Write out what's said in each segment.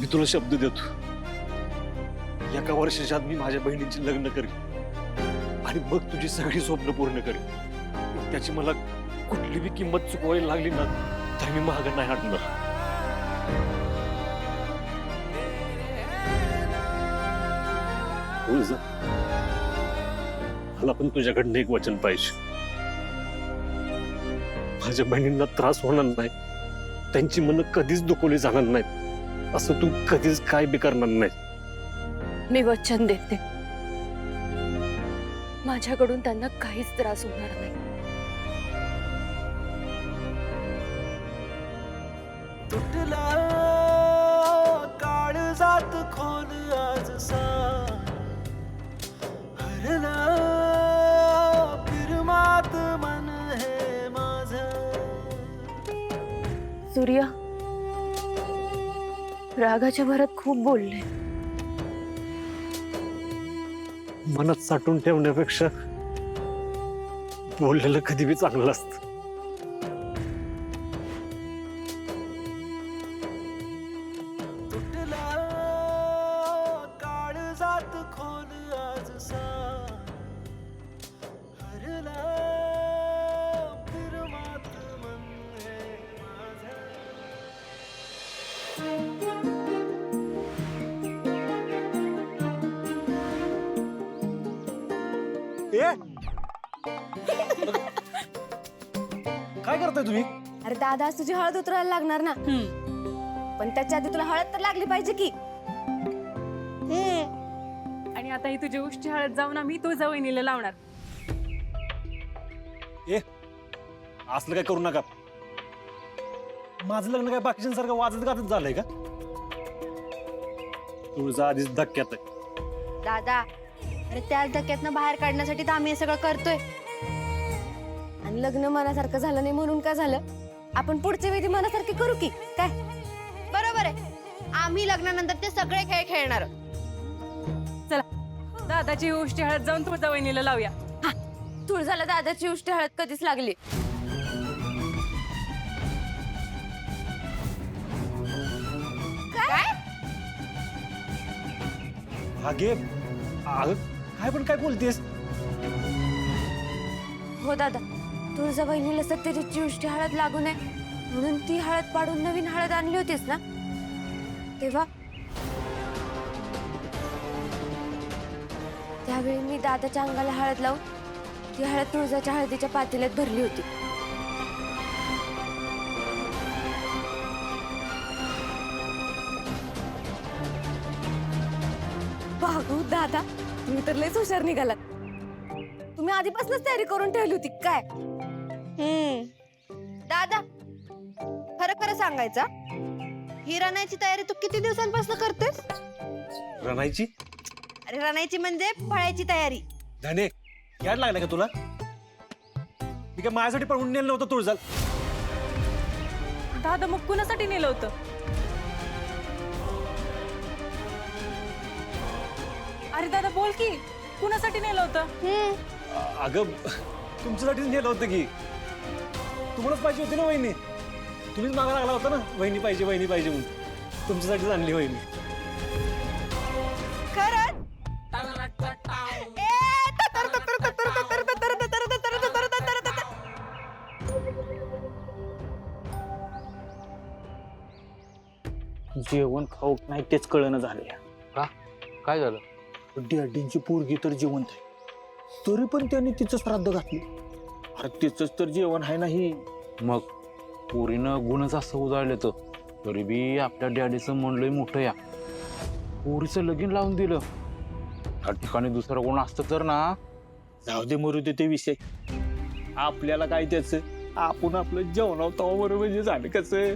मी तुला शब्द देतो, एका वर्षाच्या आत मी माझ्या बहिणीची लग्न करेन आणि मग तुझी सगळी स्वप्न पूर्ण करेन. त्याची मला कुठली बी किंमत चुकवायला लागली ना तर मी मागं नाही हटणार. तुळजा, मला पण तुझ्याकडनं एक वचन पाहिजे. माझ्या बहिणींना त्रास होणार नाही, त्यांची मनं कधीच दुखवली जाणार नाहीत, असं तू कधीच काय बी करणार नाही. मी वचन देते, माझ्याकडून त्यांना काहीच त्रास होणार नाही. तुटला काळजात खोल आज हरला फिरमात मन हे माझं. सूर्य, रागाच्या भरात खूप बोलले. मनात साठवून ठेवण्यापेक्षा बोललेलं कधी बी चांगलं असतं. तुटला काळजात खोल आज हरला फिरमात मन हे माझं. काय करताय तुम्ही? अरे दादा, आज तुझी हळद उतरायला लागणार ना. पण त्याच्या आधी तुला हळद तर लागली पाहिजे की. आणि आता ही तुझी उष्टी हळद जाऊन आम्ही तुझ्या वहिनीला लावणार. असलं काय करू नका. माझं लग्न काय बाकीच्यांसारखं वाजत गाजत झालंय का? तुळजा आधीच धक्क्यात आहे. दादा, अरे त्याच धक्क्यातनं बाहेर काढण्यासाठी तर आम्ही हे सगळं करतोय. आणि लग्न मनासारखं झालं नाही म्हणून काय झालं, आपण पुढचे विधी मनासारखे करू की काय. बरोबर आहे, आम्ही लग्नानंतर ते सगळे खेळ खेळणार. चला, दादाची उष्टी हळद जाऊन तुझ्या वहिनीला लावूया. तुळजाला दादाची उष्टी हळद कधीच लागली. काय? काय पण काय बोलतेस? हो दादा, तुळजा बहिणीला सत्यजितची उष्टी हळद लागू नये म्हणून ती हळद पाडून नवीन हळद आणली होतीस ना तेव्हा. त्यावेळी मी दादाच्या अंगाला हळद लावून ती हळद तुळजाच्या हळदीच्या पातेल्यात भरली होती. बाबू दादा, तुम्ही तर लयच हुशार निघालात. तुम्ही आधीपासूनच तयारी करून ठेवली होती काय? दादा, खरं खरं सांगायचा, ही रणायची तयारी तू किती दिवसांपासून करतेस? रणायची? अरे रणायची म्हणजे फळायची तयारी. धने, याड लागला का तुला? मी काय माझ्यासाठी पण नेलं नव्हतं तुळजा. दादा, मग कुणासाठी नेलं होतं? अरे दादा, बोल की, कुणासाठी नेलं होतं? अगं, तुमच्यासाठीच नेलं होतं की. तुम्हालाच पाहिजे होती ना वहिनी. तुम्हीच मागा लागला होता ना, वहिनी पाहिजे वहिनी पाहिजे म्हणून. तुमच्यासाठीच आणली वहिनी. खरंच? जेवण खाऊ नाही तेच कळणं झालंय. का? काय झालं? डॅडींची पोरगी तर जिवंत आहे, तरी पण त्यांनी तिचं श्राद्ध घातलं. अरे तिचंच तर जेवण आहे नाही. मग पोरीनं गुणच असं उजाळलं तर तरी बी आपल्या डॅडीचं मन लय मोठं या. पोरीचं लगीन लावून दिलं. त्या ठिकाणी दुसरं कोण असतं तर ना. जाऊ दे, मरू दे ते विषय. आपल्याला काय त्याच, आपण आपलं जेवणावर तवा बरोबर म्हणजे झालं कसं.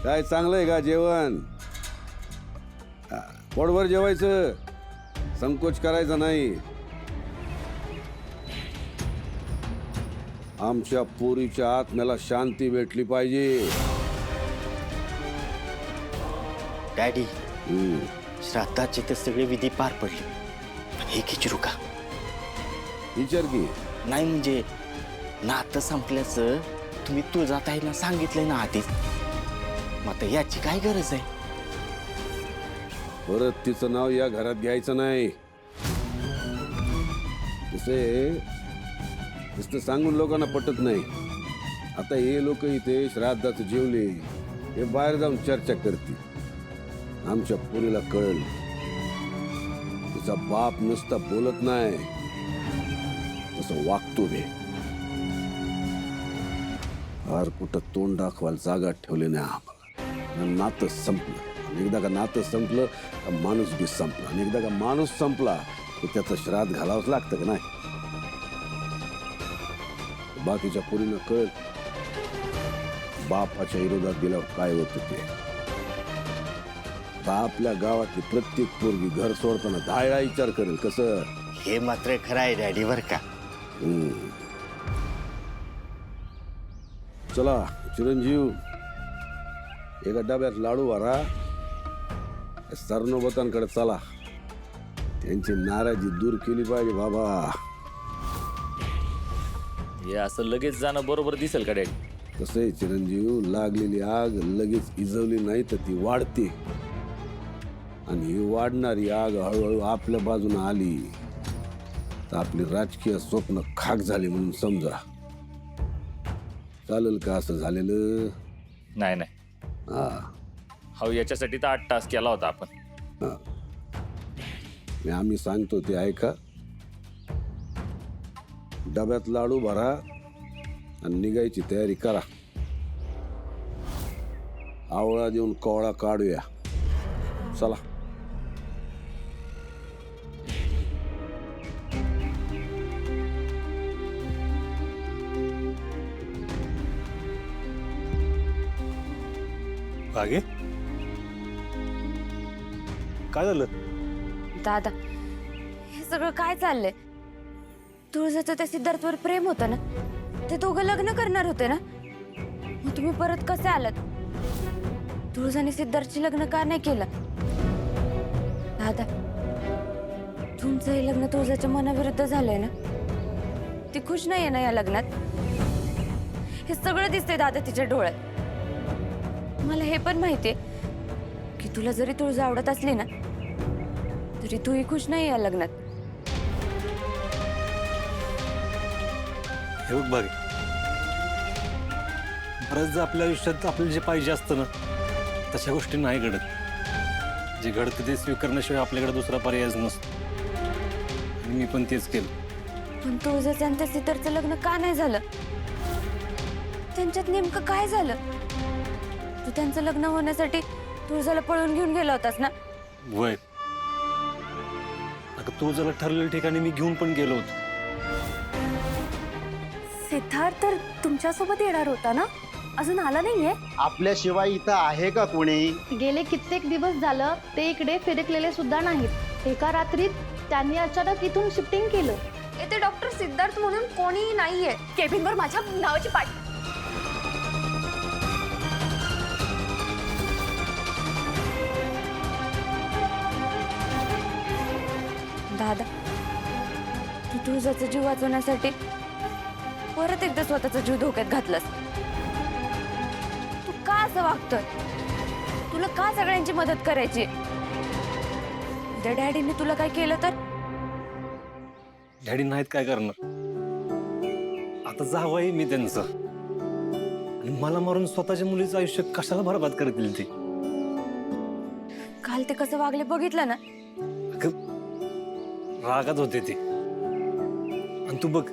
काय चांगलं आहे का जेवण? पोटभर जेवायचं, संकोच करायचा नाही. आमच्या पोरीच्या आत्म्याला शांती भेटली पाहिजे. डॅडी, श्राद्धाचे तर सगळे विधी पार पडले, पण हे खिचरू का? विचार की. नाही म्हणजे नातं संपल्याचं तुम्ही तुळजाताईला सांगितलंय ना आधीच. मग आता याची काय गरज आहे? परत तिचं नाव या घरात घ्यायचं नाही. तसे नुसतं सांगून लोकांना पटत नाही. आता हे लोक इथे श्राद्धाचं जेवले, हे बाहेर जाऊन चर्चा करतील. आमच्या पोरीला कळल तिचा बाप नुसता बोलत नाही, तसं वागतो बे. फार कुठं तोंड दाखवायला जागा ठेवली नाही आम्हाला. नातं संपलं. आणि एकदा का नातं संपलं का माणूस बी संपला. आणि एकदा का माणूस संपला की त्याचं श्राद्ध घालावंच लागतं का नाही. बाकीच्या पोरीनं कळ बापाच्या विरोधात गेल्यावर काय होतं ते. आता आपल्या गावातली प्रत्येक पोरगी घर सोडताना 10 वेळा विचार करेल. कसं? हे मात्र खरं आहे डॅडी बर का. चला चिरंजीव, एका डब्यात लाडू भरा, सरनोबतांकडे चला. त्यांची नाराजी दूर केली पाहिजे बाबा. हे असं लगेच जाणं बरोबर दिसेल का डॅडी? कसं आहे चिरंजीव, लागलेली आग लगेच इजवली नाही तर ती वाढते. आणि ही वाढणारी आग हळूहळू आपल्या बाजूने आली तर आपली राजकीय स्वप्न खाक झाली म्हणून समजा. चालेल का असं झालेलं? नाही नाही, हा हो याच्यासाठी तर 8 तास केला होता आपण. हा. मी आम्ही सांगतो ते ऐका. डब्यात लाडू भरा आणि निघायची तयारी करा. आवळा देऊन कोवळा काढूया. चला. बागे, काय झालं? दादा, हे सगळं काय चाललंय? तुळजाचं त्या सिद्धार्थवर प्रेम होतं ना, ते दोघं लग्न करणार होते ना, मग तुम्ही परत कसे आलात? तुळजाने सिद्धार्थची लग्न का नाही केलं? दादा, तुमचं हे लग्न तुळजाच्या मनाविरुद्ध झालंय ना? ती खुश नाहीये ना या लग्नात? हे सगळं दिसतंय दादा तिच्या डोळ्यात. मला हे पण माहितीये की तुला जरी तुळजा आवडत असली ना, तरी तूही खुश नाही या लग्नात. हे बघ बागे, बरंच आपल्या आयुष्यात आपल्याला जे पाहिजे असतं ना, तशा गोष्टी नाही घडत. जे घडतं ते स्वीकारण्याशिवाय आपल्याकडे दुसरा पर्यायच नसतो. आणि मी पण तेच केलं. पण तुळजाचं आणि त्या सितारचं लग्न का नाही झालं? त्यांच्यात नेमकं काय झालं? तू त्यांचं लग्न होण्यासाठी तुळजाला पळून घेऊन गेला होतास ना? वय, अगं तू जरा ठरलेल्या ठिकाणी मी घेऊन पण गेलो होतो. सिद्धार्थ तर तुमच्यासोबत येणार होता ना, अजून आला नाहीये? आपल्याशिवाय इथं आहे का कोणी? गेले कित्येक दिवस झालं ते इकडे फिरकलेले सुद्धा नाहीत. एका रात्रीत त्यांनी अचानक इथून शिफ्टिंग केलं. येथे डॉक्टर सिद्धार्थ म्हणून कोणीही नाहीये. केबिनवर माझ्या नावाची पाट. दादा, तू तुळजाचा जीव वाचवण्यासाठी परत एकदा स्वतःचा जीव धोक्यात घातलास. तू का असं वागतोय? तुला का सगळ्यांची मदत करायची? उद्या डॅडीने तुला काय केलं तर? डॅडी नाहीत काय करणार. आता जावंही मी त्यांचं. आणि मला मारून स्वतःच्या मुलीचं आयुष्य कशाला बरबाद करतील ते? काल ते कसं वागले बघितलं ना? अगं, रागात होते ते. आणि तू बघ,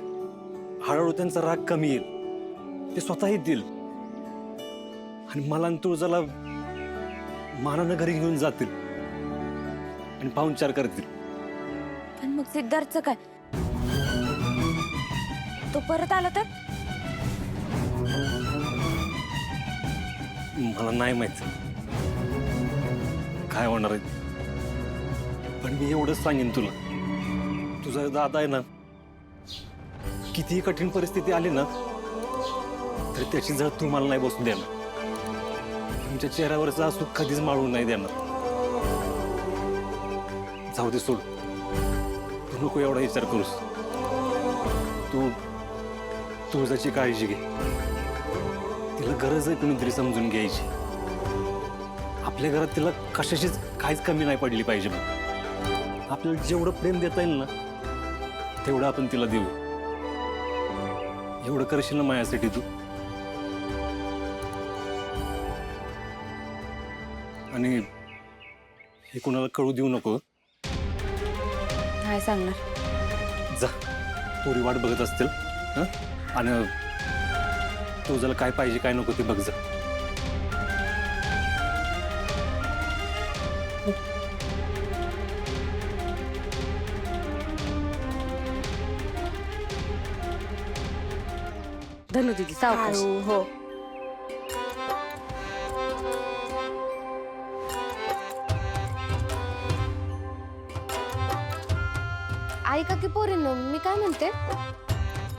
हळूहळू त्यांचा राग कमी येईल. ते स्वतः येतील आणि मला आणि तुळजाला मानानं घरी घेऊन जातील आणि पाहुणचार करतील. पण मग सिद्धार्थचं काय? तो परत आला तर? मला नाही माहित काय होणार आहे. पण मी एवढंच सांगेन तुला, तुझा दादा आहे ना, कितीही कठीण परिस्थिती आली ना तरी त्याची जळ तू मला नाही बसून देणार. तुमच्या चेहऱ्यावरचा असू कधीच माळून नाही देणार. जाऊ दे, सोड. तू नको एवढा विचार करूस. तू तुळजाची काळजी घे. तिला गरज आहे कोणीतरी समजून घ्यायची. आपल्या घरात तिला कशाचीच काहीच कमी नाही पडली पाहिजे. मग आपल्याला जेवढं प्रेम देता येईल ना तेवढं आपण तिला देऊ. एवढं करशील ना माझ्यासाठी तू? आणि हे कोणाला कळू देऊ नको. काय सांगणार? जा, पोरी वाट बघत असतील. हं? आणि तुझ्याला काय पाहिजे काय नको ते बघ जा. धनु दीदी सावकाश. हो. ऐका की पोरींनो, मी काय म्हणते,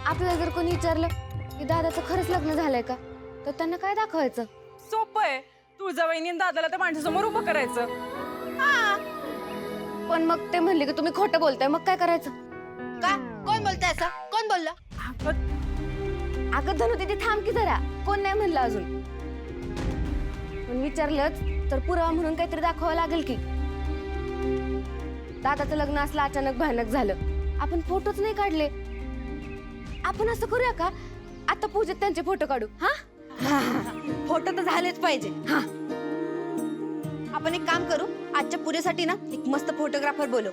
आपल्याला जर कोणी विचारलं की दादाचं खरंच लग्न झालंय का, तर त्यांना काय दाखवायचं? सोपं आहे. तुळजावहिनी आणि दादाला त्या माणसासमोर उभं करायचं. पण मग ते म्हणले की तुम्ही खोटं बोलताय, मग काय करायचं? का? कोण बोलताय असं? कोण बोललं? अगं धनु दीदी थांब की जरा. कोण नाही म्हणलं अजून. पण विचारलंच तर पुरावा म्हणून काहीतरी दाखवावं लागेल की. दादाचं लग्न असलं अचानक भयानक झालं, आपण फोटोच नाही काढले. आपण असं करूया का, आता पूजेत त्यांचे फोटो काढू? हा, फोटो तर झालेच पाहिजे. हा, आपण एक काम करू, आजच्या पूजेसाठी ना एक मस्त फोटोग्राफर बोलव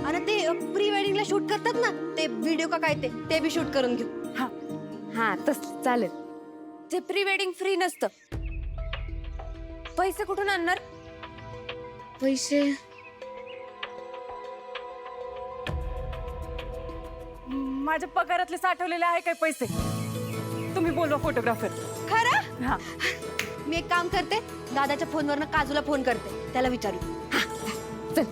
आणि ते प्री वेडिंगला शूट करतात ना, ते व्हिडिओ का काय ते बी शूट करून घेऊ. हा हा, तस चालेल. ते प्री वेडिंग फ्री नसतं. पैसे कुठून आणणार? पैसे माझ्या पगारातले साठवलेले आहे काय पैसे? तुम्ही बोलवा फोटोग्राफर. खरं? हा. मी एक काम करते, दादाच्या फोनवरनं काजूला फोन करते, त्याला विचारू. हा, चल.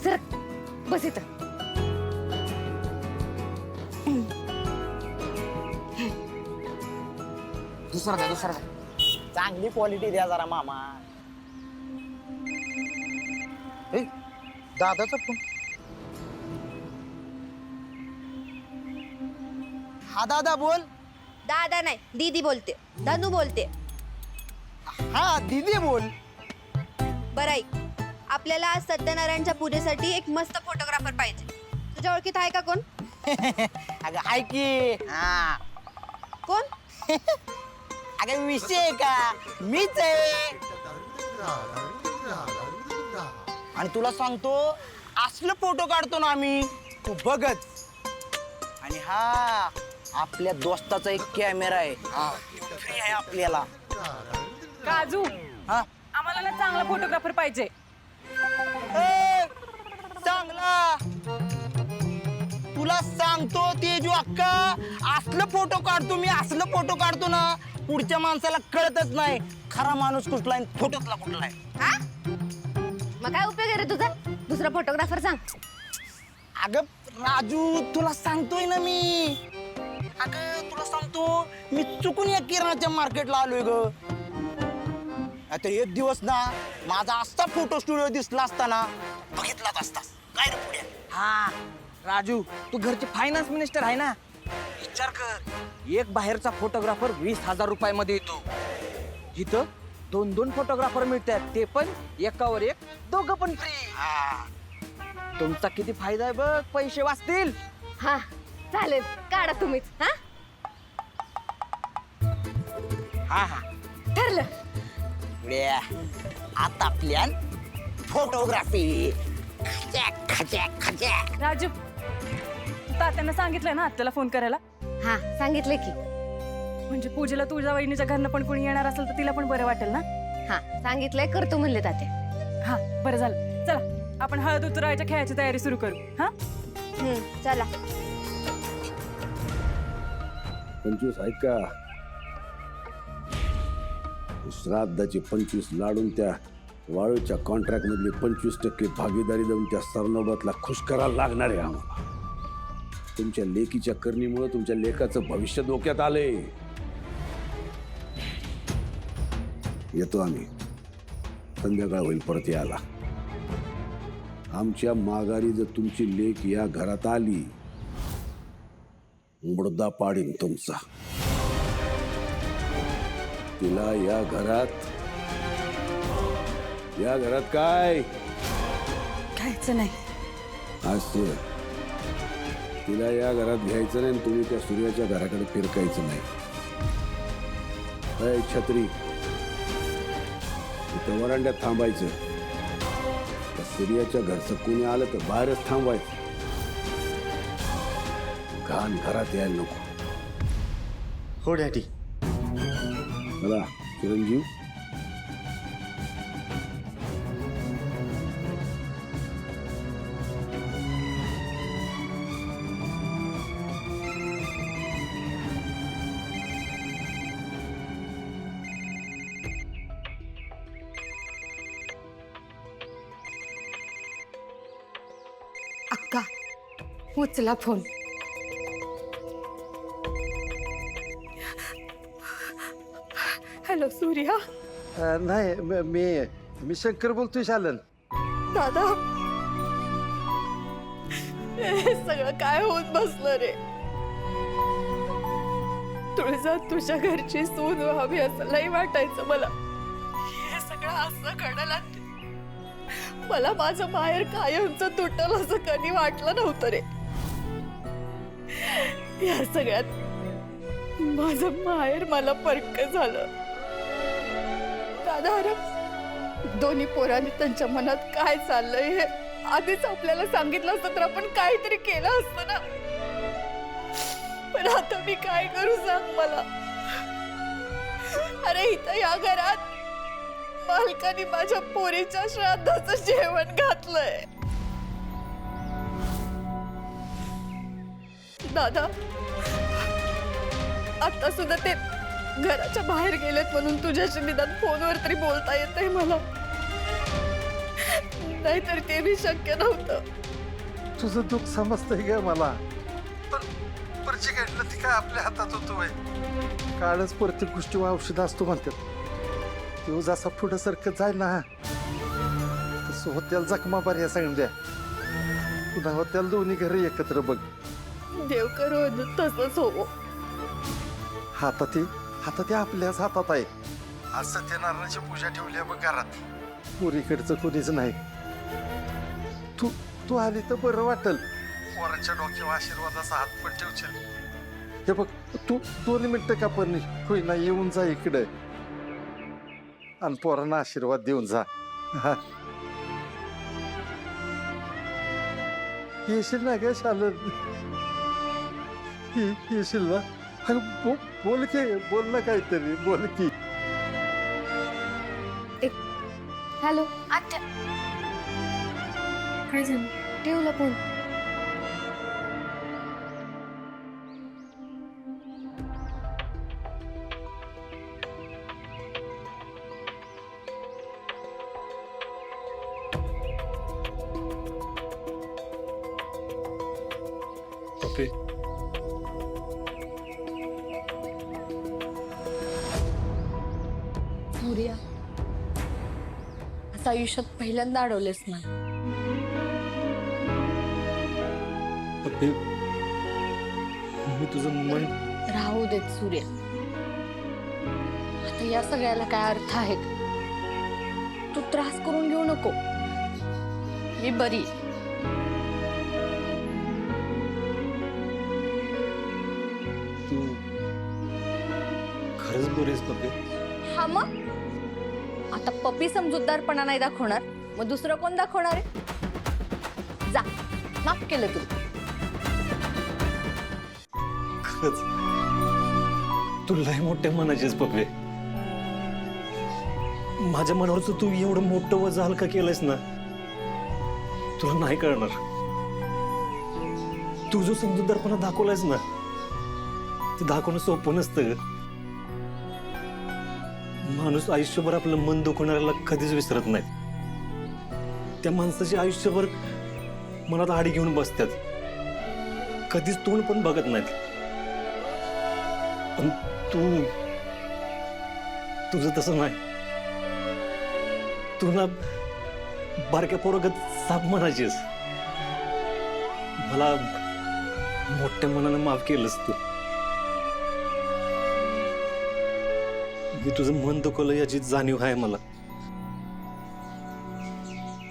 सर बस इथं. दुसरा द्या. चांगली क्वालिटी द्या जरा मामा. दादाचा फोन. हा दादा बोल. दादा नाही, दीदी बोलते. धनु बोलते. हा दीदी बोल. बरं ऐक, आपल्याला आज सत्यनारायणच्या पूजेसाठी एक मस्त फोटोग्राफर पाहिजे. तुझ्या ओळखीत आहे का कोण? अगं हाय की. हा कोण? अगं विषय आहे का, मीच आहे. आणि तुला सांगतो, असलं फोटो काढतो ना आम्ही, तू बघच. आणि हा आपल्या दोस्ताचा एक कॅमेरा आहे, फ्री आहे आपल्याला. काजू, हा आम्हाला ना चांगला फोटोग्राफर पाहिजे. ए, चांगला. तुला सांगतो तेजू अक्का, असलं फोटो काढतो मी, असलं फोटो काढतो ना, पुढच्या माणसाला कळतच नाही खरा माणूस कुठला आहे, फोटोतला कुठला आहे. हा? मग काय उपयोग आहे रे तुझा? दुसरा फोटोग्राफर सांग. अगं राजू, तुला सांगतोय ना मी. अगं तुला सांगतो, मी चुकून या किराणाच्या मार्केटला आलोय ग. आता एक दिवस ना माझा असा फोटो स्टुडिओ दिसला असताना बघितलाच असतास काय रे पुढे. हा राजू, तू घरचे फायनान्स मिनिस्टर आहे ना. विचार कर, एक बाहेरचा फोटोग्राफर 20,000 रुपयामध्ये येतो. इथं 2-2 फोटोग्राफर मिळतात, ते पण एकावर एक, दोघं पण फ्री. तुमचा किती फायदा आहे बघ, पैसे वाचतील. हा चालेल, काढा तुम्हीच. हा हा हा ठरलं. पुढे आता प्लॅन फोटोग्राफी. राजू, तात्यांना सांगितलंय ना आत्याला फोन करायला? हा सांगितलं की. म्हणजे पूजेला तुझ्या वहिनीच्या घरनं पण कोणी येणार असेल तर तिला पण बरं वाटेल ना. हा सांगितलंय, करतो म्हणले तात्या. हा बरं झालं. चला आपण हळद उतरायच्या खेळाची तयारी सुरू करू. हा चला. 25 आहेत का? श्राद्धाचे 25 लाडून त्या वाळूच्या कॉन्ट्रॅक्ट मधली 25% भागीदारी देऊन त्या सरनोबतला खुश करायला लागणार आहे आम्हाला. तुमच्या लेकीच्या करणीमुळे तुमच्या लेकाचं भविष्य धोक्यात आले. येतो आम्ही, संध्याकाळ होईल परत यायला. आमच्या माघारी जर तुमची लेक या घरात आली, मुर्दा पाडीन तुमचा. तिला या घरात काय घ्यायचं नाही. असं तिला या घरात घ्यायचं नाही आणि तुम्ही त्या सूर्याच्या घराकडे फिरकायचं नाही. अय छत्री, इथं वरांड्यात थांबायचं. त्या सूर्याच्या घरचं कोणी आलं तर बाहेरच थांबायचं. घाण घरात यायला नको. हो डॅडी. चला चिरंजीव. अक्का उचला फोन. हॅलो सूर्या. नाही मी शंकर बोलतोय शालन. दादा हे सगळं काय होत बसलं रे. तुळजा तुझ्या घरची सून व्हावी असं लई वाटायचं मला. हे सगळं असं घडलं. मला माझं माहेर कायमचं तुटल असं कधी वाटलं नव्हतं रे. या सगळ्यात माझं माहेर मला परक झालं. दादा अरे दोन्ही पोरांनी त्यांच्या मनात काय चाललंय हे आधीच आपल्याला सांगितलं असतं तर आपण काहीतरी केलं असतं ना. पण आता मी काय करू सांग मला. अरे इथं या घरात मालकाने माझ्या पोरीच्या श्राद्धाचं जेवण घातलंय. दादा आता सुद्धा ते घराच्या बाहेर गेलेत म्हणून तुझ्याशी निदान फोनवर तरी बोलता येतंय मला. नाहीतर ते बी शक्य नव्हतं. तुझं दुःख समजतंय का मला, पण परची घडलं ती काय आपल्या हातात होतो. काळच प्रत्येक गोष्टीवर औषध असतो म्हणतात. तो जसा पुढं सरकत जाय ना तसं होत्याला जखमा बऱ्या सांगल्या. पुन्हा होत्याला दोन्ही घरी एकत्र बघ. देव करो तसंच हो. हातात आपल्याच हातात आहे. आज सत्यनारायणाची पूजा ठेवली बघ घरात. पुरीकडचं कोणीच नाही. तू आली तर बरं वाटेल. पोरांच्या डोक्यावर आशीर्वादाचा हात पण ठेवशील. हे बघ तू 2 मिनिटं का पण होईना येऊन जा इकडे आणि पोरांना आशीर्वाद देऊन जा. हा येशील ना ग शालन. येशील ना. बोल ना काहीतरी बोल की. हॅलो आत्या. काय झालं? ठेवला फोन. पप्पी सूर्या असं आयुष्यात पहिल्यांदा अडवलेस ना. पप्पी मी तुझं मन. राहू देत सूर्या. आता या सगळ्याला काय अर्थ आहे. तू त्रास करून घेऊ नको. मी बरी. तू खरंच बरीस पप्पी. हा मग आता पप्पी समजूतदारपणा नाही दाखवणार मग दुसरं कोण दाखवणार आहे. जा माफ केलं तू. खरंच तू लय मोठ्या मनाचीस पप्पी. माझ्या मनावरच तू एवढं मोठं वजन हलका केलंयस ना तुला नाही कळणार. तू जो समजूतदारपणा दाखवलायस ना ते दाखवणं सोपं नसतं. माणूस आयुष्यभर आपलं मन दुखवणाऱ्याला कधीच विसरत नाही. त्या माणसाची आयुष्यभर मनात आडी घेऊन बसतात. कधीच तोंड पण बघत नाहीत. पण तुझं तसं नाही. तू ना बारक्या पोरगत साफ मनाचीस. मला मोठ्या मनानं माफ केलंस तू. मी तुझं मन दुखवलं याची जाणीव आहे मला.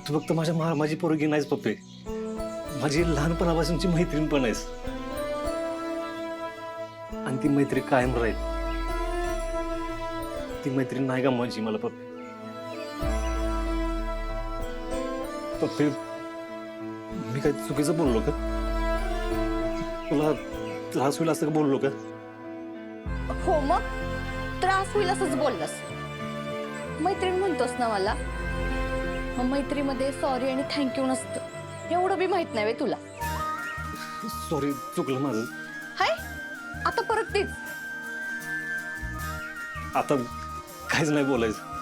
तू फक्त माझी पोरगी नाहीस पप्पे, माझी लहानपणापासूनची मैत्रीण पण आहेस. आणि ती मैत्री कायम राहील. ती मैत्रीण नाही गमवायची मला पप्पे. पप्पे मी काय चुकीचं बोललो का? तुला त्रास होईल असं का बोललो का? हो मग त्रास होईल असंच बोललास. मैत्रीण म्हणतोस ना मला, मग मैत्रीमध्ये सॉरी आणि थँक्यू नसतं एवढं बी माहित नाही वे तुला. सॉरी, चुकलं माझं. हाय आता परत तीच. आता काहीच नाही बोलायचं.